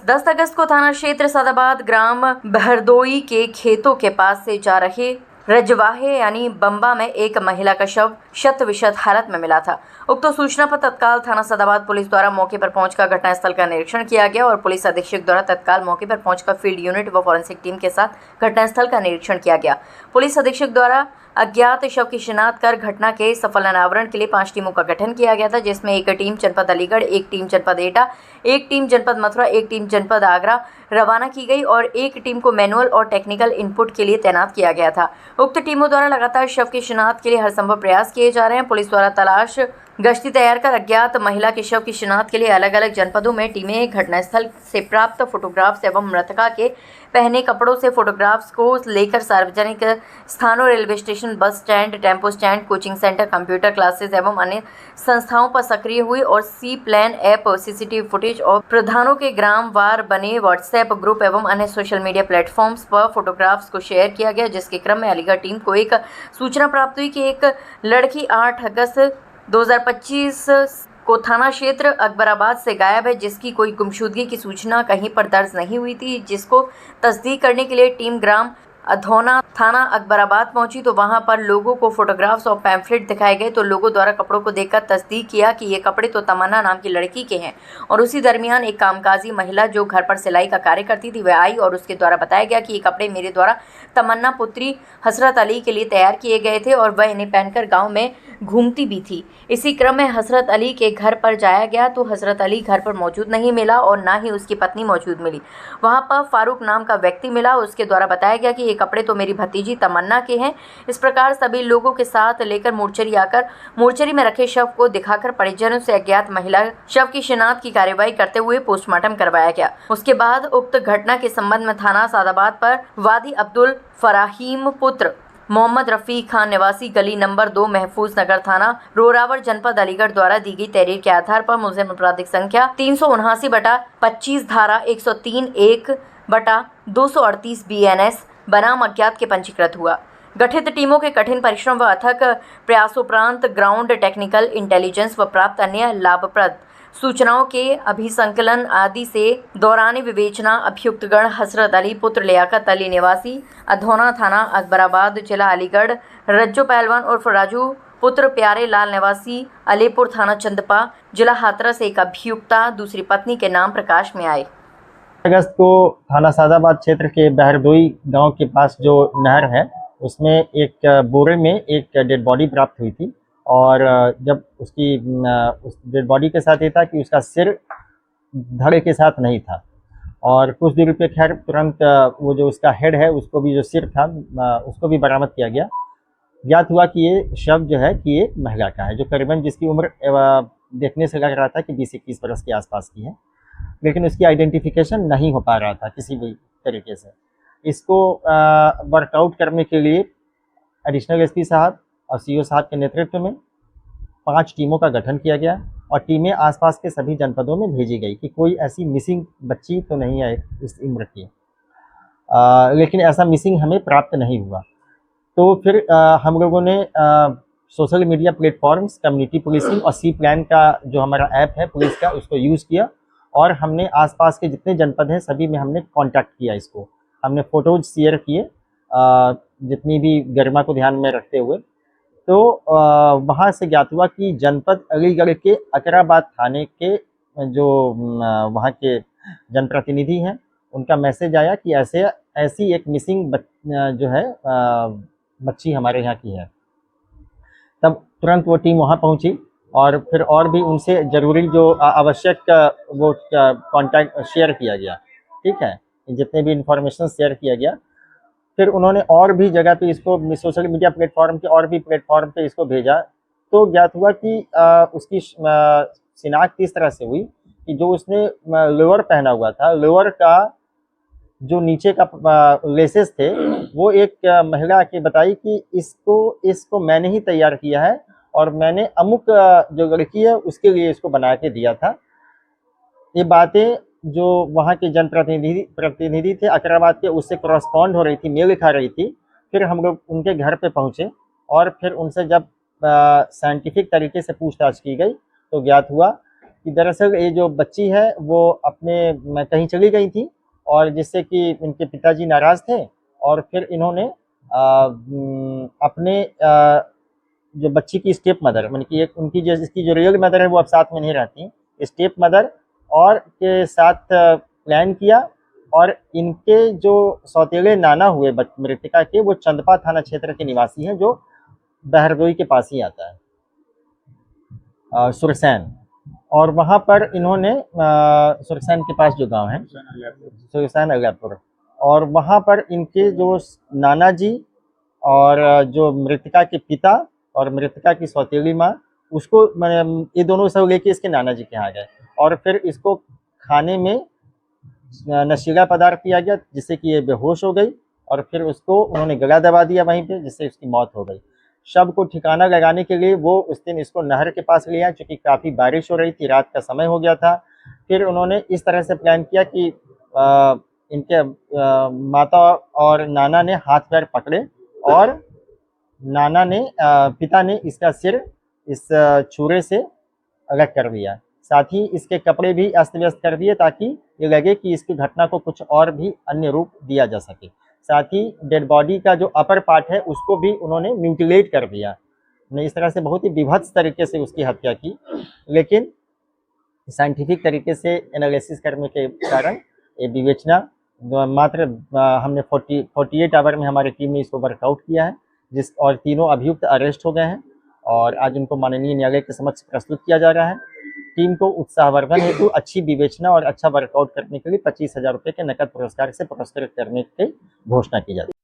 10 अगस्त को थाना क्षेत्र सादाबाद ग्राम बहरदोई के खेतों के पास से जा रहे रजवाहे यानी बम्बा में एक महिला का शव शत विशत हालत में मिला था। उक्त सूचना पर तत्काल थाना सादाबाद पुलिस द्वारा मौके पर पहुंचकर घटनास्थल का निरीक्षण किया गया और पुलिस अधीक्षक द्वारा तत्काल मौके पर पहुंचकर फील्ड यूनिट व फॉरेंसिक टीम के साथ घटनास्थल का निरीक्षण किया गया। पुलिस अधीक्षक द्वारा अज्ञात शव की शिनाख्त कर घटना के सफल अनावरण के लिए 5 टीमों का गठन किया गया था, जिसमें एक टीम जनपद अलीगढ़, एक टीम जनपद एटा, एक टीम जनपद मथुरा, एक टीम जनपद आगरा रवाना की गई और एक टीम को मैनुअल और टेक्निकल इनपुट के लिए तैनात किया गया था। उक्त टीमों द्वारा लगातार शव की शिनाख्त के लिए हर संभव प्रयास किए जा रहे हैं। पुलिस द्वारा तलाश गश्ती तैयार कर अज्ञात महिला के शव की शिनाख्त के लिए अलग अलग जनपदों में टीमें घटनास्थल से प्राप्त फोटोग्राफ्स एवं मृतका के पहने कपड़ों से फोटोग्राफ्स को लेकर सार्वजनिक स्थानों, railway station, bus stand, tempo stand, coaching centre, computer classes एवं अन्य संस्थाओं पर सक्रिय हुई और सी प्लान ऐप, सीसीटीवी फुटेज और प्रधानों के ग्राम वार बने व्हाट्सएप ग्रुप एवं अन्य सोशल मीडिया प्लेटफॉर्म्स पर फोटोग्राफ्स को शेयर किया गया, जिसके क्रम में अलीगढ़ टीम को एक सूचना प्राप्त हुई कि एक लड़की 8 अगस्त 2025 को थाना क्षेत्र अकबराबाद से गायब है, जिसकी कोई गुमशुदगी की सूचना कहीं पर दर्ज नहीं हुई थी। जिसको तस्दीक करने के लिए टीम ग्राम अधौना थाना अकबराबाद पहुंची तो वहां पर लोगों को फोटोग्राफ्स और पैम्फलेट दिखाए गए तो लोगों द्वारा कपड़ों को देखकर तस्दीक किया कि ये कपड़े तो तमन्ना नाम की लड़की के हैं। और उसी दरमियान एक कामकाजी महिला जो घर पर सिलाई का कार्य करती थी वह आई और उसके द्वारा बताया गया कि ये कपड़े मेरे द्वारा तमन्ना पुत्री हसरत अली के लिए तैयार किए गए थे और वह इन्हें पहनकर गाँव में घूमती भी थी। इसी क्रम में हसरत अली के घर पर जाया गया तो हसरत अली घर पर मौजूद नहीं मिला और ना ही उसकी पत्नी मौजूद मिली। वहां पर फारूक नाम का व्यक्ति मिला, उसके द्वारा बताया गया कि ये कपड़े तो मेरी भतीजी तमन्ना के हैं। इस प्रकार सभी लोगों के साथ लेकर मोर्चरी आकर मोर्चरी में रखे शव को दिखाकर परिजनों से अज्ञात महिला शव की शिनाख्त की कार्यवाही करते हुए पोस्टमार्टम करवाया गया। उसके बाद उक्त घटना के संबंध में थाना सादाबाद पर वादी अब्दुल फराहीम पुत्र मोहम्मद रफ़ी खान निवासी गली नंबर 2 महफूज नगर थाना रोरावर जनपद अलीगढ़ द्वारा दी गई तहरीर के आधार पर मुलजिम आपराधिक संख्या 379/25 धारा 103(1)/238 BNS बनाम अज्ञात के पंजीकृत हुआ। गठित टीमों के कठिन परिश्रम व अथक प्रयासोपरांत ग्राउंड टेक्निकल इंटेलिजेंस व प्राप्त अन्य लाभप्रद सूचनाओं के अभिसंकलन आदि से दौरान विवेचना अभियुक्तगण हसरत अली पुत्र लियाकत अली निवासी अधौना थाना अकबराबाद जिला अलीगढ़, रज्जो पहलवान उर्फ राजू पुत्र प्यारे लाल निवासी अलीपुर थाना चंदपा जिला हाथरस एक अभियुक्ता दूसरी पत्नी के नाम प्रकाश में आए। अगस्त को थाना सादाबाद क्षेत्र के बहरदोई गांव के पास जो नहर है उसमें एक बोरे में एक डेड बॉडी प्राप्त हुई थी और जब उसकी उस डेड बॉडी के साथ ये था कि उसका सिर धड़ के साथ नहीं था और कुछ दूरी पे खैर तुरंत वो जो उसका हेड है उसको भी जो सिर था उसको भी बरामद किया गया। ज्ञात हुआ कि ये शव जो है कि ये महिला का है जो करीबन जिसकी उम्र देखने से लग रहा था कि 20-21 बरस के आसपास की है, लेकिन उसकी आइडेंटिफिकेशन नहीं हो पा रहा था किसी भी तरीके से। इसको वर्कआउट करने के लिए एडिशनल एसपी साहब और सीओ साहब के नेतृत्व में 5 टीमों का गठन किया गया और टीमें आसपास के सभी जनपदों में भेजी गई कि कोई ऐसी मिसिंग बच्ची तो नहीं है इस उम्र की, लेकिन ऐसा मिसिंग हमें प्राप्त नहीं हुआ। तो फिर हम लोगों ने social media platforms, community policing और सी प्लान का जो हमारा ऐप है पुलिस का उसको यूज़ किया और हमने आसपास के जितने जनपद हैं सभी में हमने कांटेक्ट किया। इसको हमने फ़ोटोज शेयर किए जितनी भी गरिमा को ध्यान में रखते हुए। तो वहाँ से ज्ञात हुआ कि जनपद अलीगढ़ के अकबराबाद थाने के जो वहाँ के जनप्रतिनिधि हैं उनका मैसेज आया कि ऐसी एक मिसिंग जो है बच्ची हमारे यहाँ की है। तब तुरंत वो टीम वहाँ पहुँची और फिर और भी उनसे ज़रूरी जो आवश्यक वो कांटेक्ट शेयर किया गया, ठीक है, जितने भी इंफॉर्मेशन शेयर किया गया। फिर उन्होंने और भी जगह पे इसको सोशल मीडिया प्लेटफॉर्म के और भी प्लेटफॉर्म पे इसको भेजा तो ज्ञात हुआ कि उसकी शिनाख्त इस तरह से हुई कि जो उसने लोअर पहना हुआ था, लोअर का जो नीचे का लेसेस थे वो एक महिला आके बताई कि इसको मैंने ही तैयार किया है और मैंने अमुक जो लड़की है उसके लिए इसको बना के दिया था। ये बातें जो वहाँ के जनप्रतिनिधि थे अकबराबाद के उससे करस्पॉन्ड हो रही थी, मेल खा रही थी। फिर हम लोग उनके घर पे पहुँचे और फिर उनसे जब साइंटिफिक तरीके से पूछताछ की गई तो ज्ञात हुआ कि दरअसल ये जो बच्ची है वो अपने कहीं चली गई थी और जिससे कि इनके पिताजी नाराज़ थे और फिर इन्होंने अपने जो बच्ची की स्टेप मदर माने कि एक उनकी जो इसकी जो रियल मदर है वो अब साथ में नहीं रहती, स्टेप मदर और के साथ प्लान किया और इनके जो सौतेले नाना हुए मृतका के वो चंदपा थाना क्षेत्र के निवासी हैं जो बहरदोई के पास ही आता है, सुरसैन। और वहाँ पर इन्होंने सुरसैन के पास जो गांव है सुरसैन अगलापुर, और वहाँ पर इनके जो नाना जी और जो मृतका के पिता और मृतका की सौतेली माँ उसको ये दोनों सब लेके इसके नाना जी के यहाँ गए और फिर इसको खाने में नशीला पदार्थ दिया गया जिससे कि ये बेहोश हो गई और फिर उसको उन्होंने गला दबा दिया वहीं पे जिससे उसकी मौत हो गई। शव को ठिकाना लगाने के लिए वो उस दिन इसको नहर के पास ले आए क्योंकि काफ़ी बारिश हो रही थी, रात का समय हो गया था। फिर उन्होंने इस तरह से प्लान किया कि इनके माता और नाना ने हाथ पैर पकड़े और पिता ने इसका सिर इस छुरे से अलग कर दिया, साथ ही इसके कपड़े भी अस्त व्यस्त कर दिए ताकि ये लगे कि इसकी घटना को कुछ और भी अन्य रूप दिया जा सके। साथ ही डेड बॉडी का जो अपर पार्ट है उसको भी उन्होंने म्यूटिलेट कर दिया। इस तरह से बहुत ही विभत्स तरीके से उसकी हत्या की, लेकिन साइंटिफिक तरीके से एनालिसिस करने के कारण ये विवेचना मात्र हमने 48 आवर में हमारी टीम ने इसको वर्कआउट किया है और तीनों अभियुक्त अरेस्ट हो गए हैं और आज उनको माननीय न्यायालय के समक्ष प्रस्तुत किया जा रहा है। टीम को उत्साहवर्धन हेतु अच्छी विवेचना और अच्छा वर्कआउट करने के लिए 25,000 रुपये के नकद पुरस्कार से पुरस्कृत करने की घोषणा की जाती है।